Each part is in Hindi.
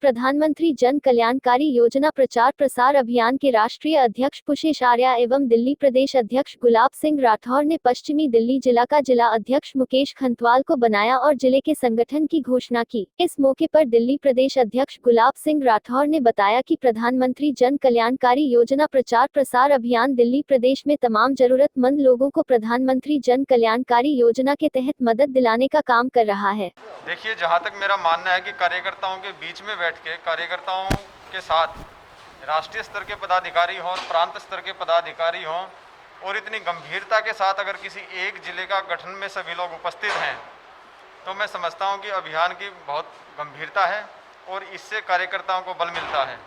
प्रधानमंत्री जन कल्याणकारी योजना प्रचार प्रसार अभियान के राष्ट्रीय अध्यक्ष पुष्पेश आर्या एवं दिल्ली प्रदेश अध्यक्ष गुलाब सिंह राठौर ने पश्चिमी दिल्ली जिला का जिला अध्यक्ष मुकेश खंतवाल को बनाया और जिले के संगठन की घोषणा की। इस मौके पर दिल्ली प्रदेश अध्यक्ष गुलाब सिंह राठौर ने बताया कि प्रधानमंत्री जन कल्याणकारी योजना प्रचार प्रसार अभियान दिल्ली प्रदेश में तमाम जरूरतमंद लोगों को प्रधानमंत्री जन कल्याणकारी योजना के तहत मदद दिलाने का काम कर रहा है। देखिए, जहाँ तक मेरा मानना है कि कार्यकर्ताओं के बीच में बैठ के कार्यकर्ताओं के साथ राष्ट्रीय स्तर के पदाधिकारी हों और प्रांत स्तर के पदाधिकारी हों और इतनी गंभीरता के साथ अगर किसी एक जिले का गठन में सभी लोग उपस्थित हैं तो मैं समझता हूँ कि अभियान की बहुत गंभीरता है और इससे कार्यकर्ताओं को बल मिलता है।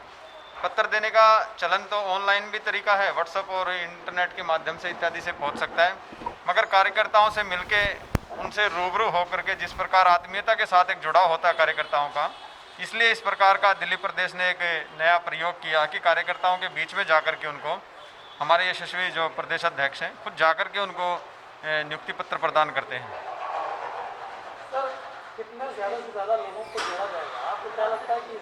पत्र देने का चलन तो ऑनलाइन भी तरीका है, व्हाट्सएप और इंटरनेट के माध्यम से इत्यादि से पहुँच सकता है, मगर कार्यकर्ताओं से मिलके उनसे रूबरू होकर के जिस प्रकार आत्मीयता के साथ एक जुड़ाव होता है कार्यकर्ताओं का, इसलिए इस प्रकार का दिल्ली प्रदेश ने एक नया प्रयोग किया कि कार्यकर्ताओं के बीच में जाकर के उनको हमारे यशस्वी जो प्रदेश अध्यक्ष हैं खुद जाकर के उनको नियुक्ति पत्र प्रदान करते हैं। सर, कितने ज़्यादा से ज़्यादा लोगों को जोड़ा जाएगा? आपको क्या लगता है कि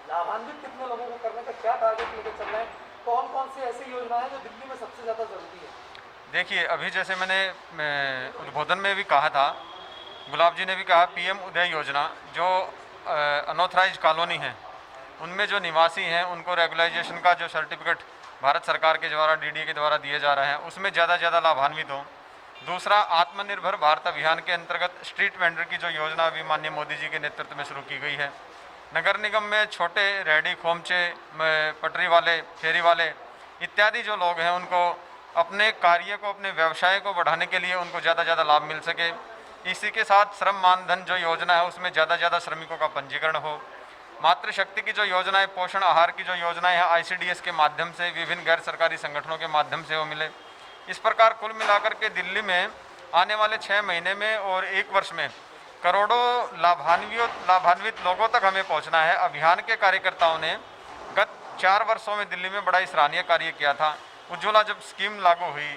लाभान्वित कितने लोगों को करने का क्या टारगेट लेकर चल रहे हैं? कौन कौन सी ऐसी योजनाएं हैं जो दिल्ली में सबसे ज़्यादा ज़रूरी है? देखिए, अभी जैसे मैंने उद्बोधन में भी कहा था, गुलाब जी ने भी कहा, पीएम उदय योजना जो अनऑथराइज्ड कॉलोनी है उनमें जो निवासी हैं उनको रेगुलाइजेशन का जो सर्टिफिकेट भारत सरकार के द्वारा डीडी के द्वारा दिए जा रहे हैं उसमें ज़्यादा से ज़्यादा लाभान्वित हों। दूसरा, आत्मनिर्भर भारत अभियान के अंतर्गत स्ट्रीट वेंडर की जो योजना अभी माननीय मोदी जी के नेतृत्व में शुरू की गई है, नगर निगम में छोटे रेहड़ी खोमचे पटरी वाले फेरी वाले इत्यादि जो लोग हैं उनको अपने कार्य को अपने व्यवसाय को बढ़ाने के लिए उनको ज़्यादा से ज़्यादा लाभ मिल सके। इसी के साथ श्रम मानधन जो योजना है उसमें ज़्यादा से ज़्यादा श्रमिकों का पंजीकरण हो। मातृशक्ति की जो योजना है, पोषण आहार की जो योजनाएं हैं आईसीडीएस के माध्यम से विभिन्न गैर सरकारी संगठनों के माध्यम से वो मिले। इस प्रकार कुल मिलाकर के दिल्ली में आने वाले 6 महीने में और 1 वर्ष में करोड़ों लाभान्वित लोगों तक हमें पहुँचना है। अभियान के कार्यकर्ताओं ने गत 4 वर्षों में दिल्ली में बड़ा ही सराहनीय कार्य किया था। उज्ज्वला जब स्कीम लागू हुई,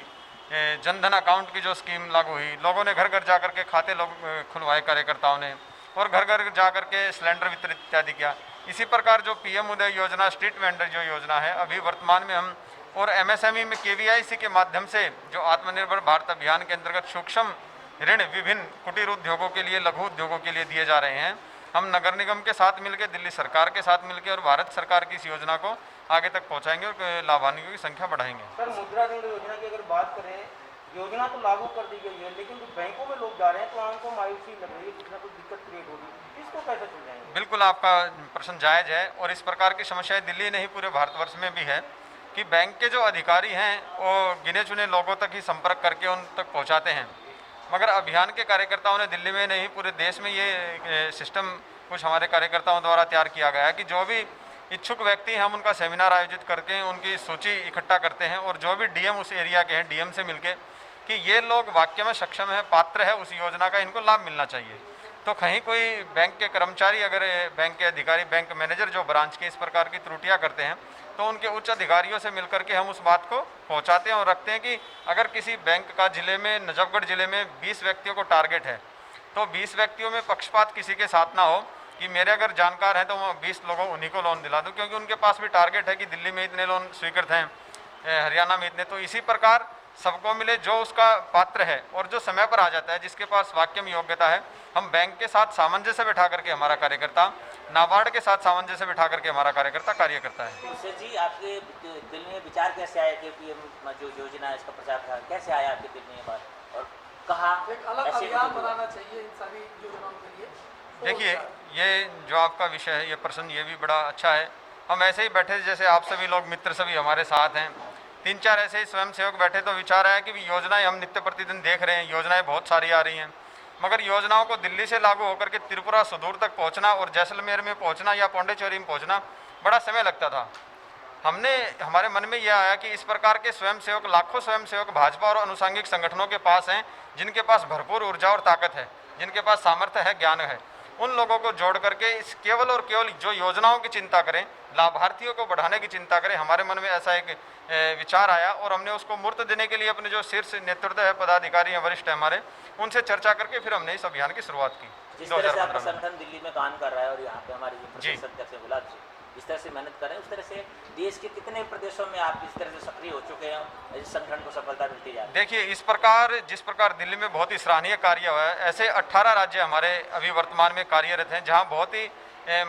जनधन अकाउंट की जो स्कीम लागू हुई, लोगों ने घर घर जाकर के खाते लोग खुलवाए कार्यकर्ताओं ने और घर घर जाकर के सिलेंडर वितरित इत्यादि किया। इसी प्रकार जो पीएम उदय योजना स्ट्रीट वेंडर जो योजना है अभी वर्तमान में हम और एमएसएमई में केवीआईसी के माध्यम से जो आत्मनिर्भर भारत अभियान के अंतर्गत सूक्ष्म ऋण विभिन्न कुटीर उद्योगों के लिए, लघु उद्योगों के लिए दिए जा रहे हैं। हम नगर निगम के साथ मिलकर, दिल्ली सरकार के साथ मिलकर और भारत सरकार की इस योजना को आगे तक पहुंचाएंगे और लाभान्वितों की संख्या बढ़ाएंगे। सर, मुद्रा ऋण योजना की अगर बात करें, योजना तो लागू कर दी गई है लेकिन जो बैंकों में लोग जा रहे हैं तो उनको मायूसी लग रही है, कुछ ना कुछ दिक्कत क्रिएट होगी, इसको कैसे सुलझाएंगे? बिल्कुल, आपका प्रश्न जायज़ है और इस प्रकार की समस्याएं दिल्ली नहीं पूरे भारतवर्ष में भी है कि बैंक के जो अधिकारी हैं वो गिने चुने लोगों तक ही संपर्क करके उन तक पहुँचाते हैं, मगर अभियान के कार्यकर्ताओं ने दिल्ली में नहीं पूरे देश में ये सिस्टम कुछ हमारे कार्यकर्ताओं द्वारा तैयार किया गया है कि जो भी इच्छुक व्यक्ति हैं हम उनका सेमिनार आयोजित करके उनकी सूची इकट्ठा करते हैं और जो भी डीएम उस एरिया के हैं डीएम से मिलके कि ये लोग वाकई में सक्षम है, पात्र है उस योजना का, इनको लाभ मिलना चाहिए। तो कहीं कोई बैंक के कर्मचारी, अगर बैंक के अधिकारी, बैंक मैनेजर जो ब्रांच के इस प्रकार की त्रुटियां करते हैं तो उनके उच्च अधिकारियों से मिलकर के हम उस बात को पहुंचाते हैं और रखते हैं कि अगर किसी बैंक का जिले में, नजफगढ़ जिले में 20 व्यक्तियों को टारगेट है तो 20 व्यक्तियों में पक्षपात किसी के साथ ना हो कि मेरे अगर जानकार हैं तो मैं 20 लोगों उन्हीं को लोन दिला दूं, क्योंकि उनके पास भी टारगेट है कि दिल्ली में इतने लोन स्वीकृत हैं, हरियाणा में इतने। तो इसी प्रकार सबको मिले जो उसका पात्र है और जो समय पर आ जाता है, जिसके पास वाकई में योग्यता है, हम बैंक के साथ सामंजस्य बिठा करके हमारा कार्यकर्ता, नाबार्ड के साथ सामंजस्य बिठा करके हमारा कार्यकर्ता कार्य करता है। सर जी, आपके दिल में विचार कैसे आया कि पीएम जो योजना है इसका प्रचार प्रसार कैसे आया आपके दिल में ये बात, और कहा एक अलग अभियान बनाना चाहिए इन सभी योजनाओं के लिए? देखिए, ये जो आपका विषय है, ये प्रश्न ये भी बड़ा अच्छा है। हम ऐसे ही बैठे जैसे आप सभी लोग मित्र सभी हमारे साथ हैं, 3-4 ऐसे ही स्वयंसेवक बैठे तो विचार आया कि योजनाएं हम नित्य प्रतिदिन देख रहे हैं, योजनाएं बहुत सारी आ रही हैं, मगर योजनाओं को दिल्ली से लागू होकर के त्रिपुरा सुदूर तक पहुंचना और जैसलमेर में पहुंचना या पौंडीचेरी में पहुंचना बड़ा समय लगता था। हमारे मन में यह आया कि इस प्रकार के स्वयंसेवक, लाखों स्वयंसेवक भाजपा और अनुषंगिक संगठनों के पास हैं जिनके पास भरपूर ऊर्जा और ताकत है, जिनके पास सामर्थ्य है, ज्ञान है, उन लोगों को जोड़ करके इस केवल और केवल जो योजनाओं की चिंता करें, लाभार्थियों को बढ़ाने की चिंता करें, हमारे मन में ऐसा एक विचार आया और हमने उसको मूर्त देने के लिए अपने जो शीर्ष नेतृत्व है, पदाधिकारी हैं, वरिष्ठ हैं हमारे, उनसे चर्चा करके फिर हमने इस अभियान की शुरुआत की। जिस तरह से आपका 2015 में। संगठन दिल्ली में काम कर रहा है और यहाँ पे हमारे जो जी। प्रदेश अध्यक्ष हैं गुलाब जी जिस तरह से मेहनत कर रहे हैं, उस तरह से देश के कितने प्रदेशों में आप इस तरह से सक्रिय हो चुके हैं, इस संगठन को सफलता मिलती जा रही है? देखिए, जिस प्रकार दिल्ली में बहुत ही सराहनीय कार्य हुआ है, ऐसे 18 राज्य हमारे अभी वर्तमान में कार्यरत हैं, जहां बहुत ही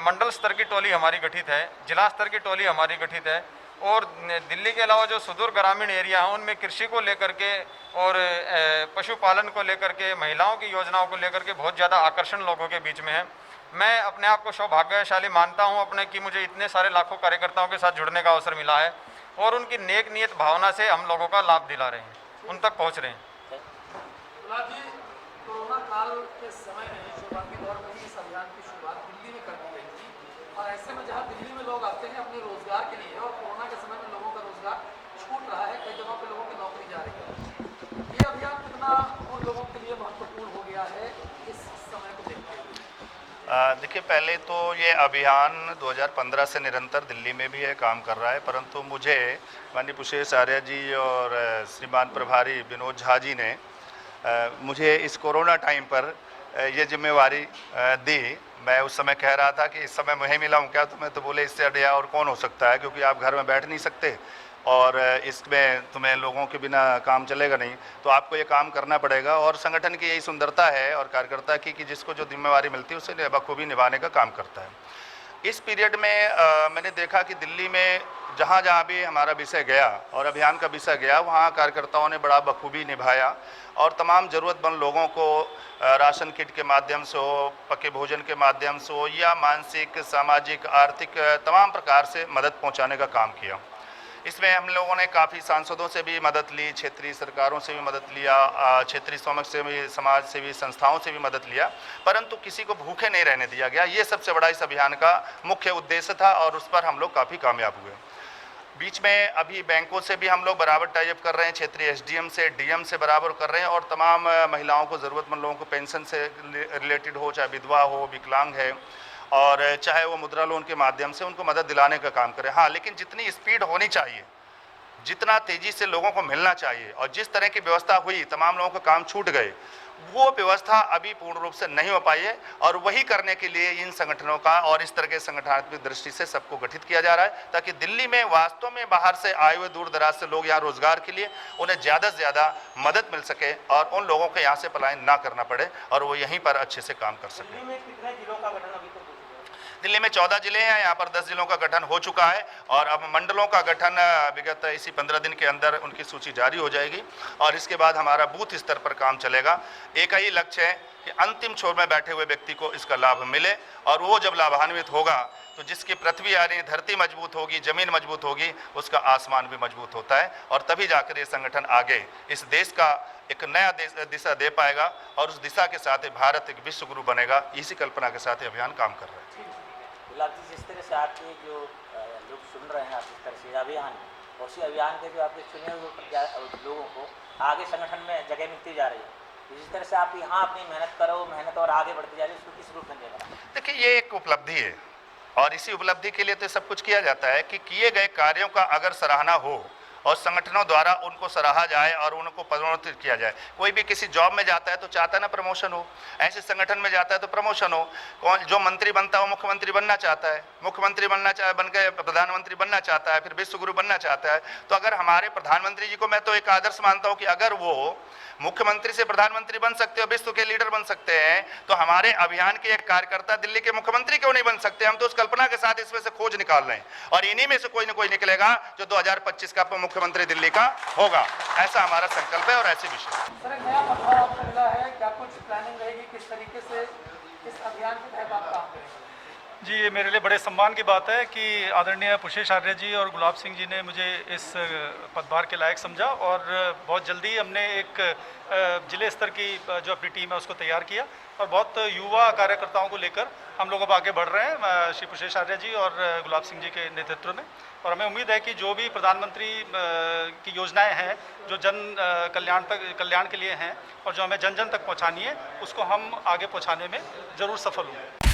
मंडल स्तर की टोली हमारी गठित है, जिला स्तर की टोली हमारी गठित है, और दिल्ली के अलावा जो सुदूर ग्रामीण एरिया हैं उनमें कृषि को लेकर के और पशुपालन को लेकर के, महिलाओं की योजनाओं को लेकर के बहुत ज़्यादा आकर्षण लोगों के बीच में है। मैं अपने आप को सौभाग्यशाली मानता हूं अपने कि मुझे इतने सारे लाखों कार्यकर्ताओं के साथ जुड़ने का अवसर मिला है और उनकी नेक नियत भावना से हम लोगों का लाभ दिला रहे हैं, उन तक पहुंच रहे हैं। गुलाब जी, कोरोना काल के समय में शुरुआती दौर में ही इस अभियान की शुरुआत दिल्ली में कर दी गई थी, और ऐसे में जहाँ दिल्ली में लोग आते हैं अपने रोजगार के लिए, और कोरोना के समय में लोगों का रोजगार छूट रहा है, कई जगहों पर लोगों की नौकरी जा रही है, ये अभियान कितना उन लोगों के लिए महत्वपूर्ण हो गया है इस समय को देखते हुए? देखिए, पहले तो ये अभियान 2015 से निरंतर दिल्ली में भी है, काम कर रहा है, परंतु मुझे माननीय पुष्पेश आर्य जी और श्रीमान प्रभारी विनोद झा जी ने मुझे इस कोरोना टाइम पर ये जिम्मेवारी दी। मैं उस समय कह रहा था कि इस समय मैं मिला हूँ क्या तुम्हें, तो बोले इससे बढ़िया और कौन हो सकता है, क्योंकि आप घर में बैठ नहीं सकते और इसमें तुम्हें लोगों के बिना काम चलेगा नहीं, तो आपको ये काम करना पड़ेगा। और संगठन की यही सुंदरता है और कार्यकर्ता की कि जिसको जो जिम्मेवारी मिलती है उसे बखूबी निभाने का काम करता है। इस पीरियड में मैंने देखा कि दिल्ली में जहाँ जहाँ भी हमारा विषय गया और अभियान का विषय गया, वहाँ कार्यकर्ताओं ने बड़ा बखूबी निभाया और तमाम ज़रूरतमंद लोगों को राशन किट के माध्यम से हो, पके भोजन के माध्यम से हो, या मानसिक, सामाजिक, आर्थिक तमाम प्रकार से मदद पहुँचाने का काम किया। इसमें हम लोगों ने काफ़ी सांसदों से भी मदद ली, क्षेत्रीय सरकारों से भी मदद लिया, क्षेत्रीय समाज सेवी संस्थाओं से भी मदद लिया, परंतु किसी को भूखे नहीं रहने दिया गया। ये सबसे बड़ा इस अभियान का मुख्य उद्देश्य था और उस पर हम लोग काफ़ी कामयाब हुए। बीच में अभी बैंकों से भी हम लोग बराबर टाइप कर रहे हैं, क्षेत्रीय SDM से, DM से बराबर कर रहे हैं, और तमाम महिलाओं को, ज़रूरतमंद लोगों को पेंशन से रिलेटेड हो, चाहे विधवा हो, विकलांग है, और चाहे वो मुद्रा लोन के माध्यम से उनको मदद दिलाने का काम करें। हाँ, लेकिन जितनी स्पीड होनी चाहिए, जितना तेज़ी से लोगों को मिलना चाहिए, और जिस तरह की व्यवस्था हुई, तमाम लोगों का काम छूट गए, वो व्यवस्था अभी पूर्ण रूप से नहीं हो पाई है, और वही करने के लिए इन संगठनों का और इस तरह के संगठनात्मक दृष्टि से सबको गठित किया जा रहा है, ताकि दिल्ली में वास्तव में बाहर से आए हुए दूर दराज से लोग यहाँ रोजगार के लिए उन्हें ज़्यादा से ज़्यादा मदद मिल सके और उन लोगों को यहाँ से पलायन ना करना पड़े और वो यहीं पर अच्छे से काम कर सकें। दिल्ली में कितने जिलों का गठन अभी तक? दिल्ली में 14 जिले हैं, यहाँ पर 10 जिलों का गठन हो चुका है और अब मंडलों का गठन विगत इसी 15 दिन के अंदर उनकी सूची जारी हो जाएगी और इसके बाद हमारा बूथ स्तर पर काम चलेगा। एक ही लक्ष्य है कि अंतिम छोर में बैठे हुए व्यक्ति को इसका लाभ मिले, और वो जब लाभान्वित होगा तो जिसकी पृथ्वी यानी धरती मजबूत होगी, ज़मीन मजबूत होगी, उसका आसमान भी मजबूत होता है, और तभी जाकर ये संगठन आगे इस देश का एक नया दिशा दे पाएगा और उस दिशा के साथ ही भारत एक विश्व गुरु बनेगा। इसी कल्पना के साथ ये अभियान काम कर रहा है। गुलाब जी, जिस तरह से आपके जो लोग सुन रहे हैं, आप इस तरह से अभियान, उसी अभियान के जो आपके चुने हुए लोगों को आगे संगठन में जगह मिलती जा रही है, जिस तरह से आप यहाँ अपनी मेहनत और आगे बढ़ती जा रही है, उसको किस रूप में देगा? देखिए, ये एक उपलब्धि है और इसी उपलब्धि के लिए तो सब कुछ किया जाता है कि किए गए कार्यों का अगर सराहना हो और संगठनों द्वारा उनको सराहा जाए और उनको पदोन्नत किया जाए। कोई भी किसी जॉब में जाता है तो चाहता है ना प्रमोशन हो, ऐसे संगठन में जाता है तो प्रमोशन हो। कौन जो मंत्री बनता है वो मुख्यमंत्री बनना चाहता है, मुख्यमंत्री बन के प्रधानमंत्री बनना चाहता है, फिर विश्व गुरु बनना चाहता है। तो अगर हमारे प्रधानमंत्री जी को मैं तो एक आदर्श मानता हूँ कि अगर वो मुख्यमंत्री से प्रधानमंत्री बन सकते हो, विश्व के लीडर बन सकते हैं, तो हमारे अभियान के एक कार्यकर्ता दिल्ली के मुख्यमंत्री क्यों नहीं बन सकते? हम तो उस कल्पना के साथ इसमें से खोज निकाल रहे हैं और इन्हीं में से कोई ना कोई निकलेगा जो 2025 का मुख्यमंत्री दिल्ली का होगा। ऐसा हमारा संकल्प है और ऐसे विषय। सर, एक नया पदभार आपको मिला है, क्या कुछ प्लानिंग रहेगी, किस तरीके से इस अभियान के तहत आप काम करेंगे? जी, ये मेरे लिए बड़े सम्मान की बात है कि आदरणीय पुष्पेश आर्य जी और गुलाब सिंह जी ने मुझे इस पदभार के लायक समझा और बहुत जल्दी हमने एक जिले स्तर की जो अपनी टीम है उसको तैयार किया और बहुत युवा कार्यकर्ताओं को लेकर हम लोग अब आगे बढ़ रहे हैं श्री पुष्पेश आर्य जी और गुलाब सिंह जी के नेतृत्व में। और हमें उम्मीद है कि जो भी प्रधानमंत्री की योजनाएं हैं जो कल्याण के लिए हैं और जो हमें जन जन तक पहुंचानी है उसको हम आगे पहुंचाने में ज़रूर सफल होंगे।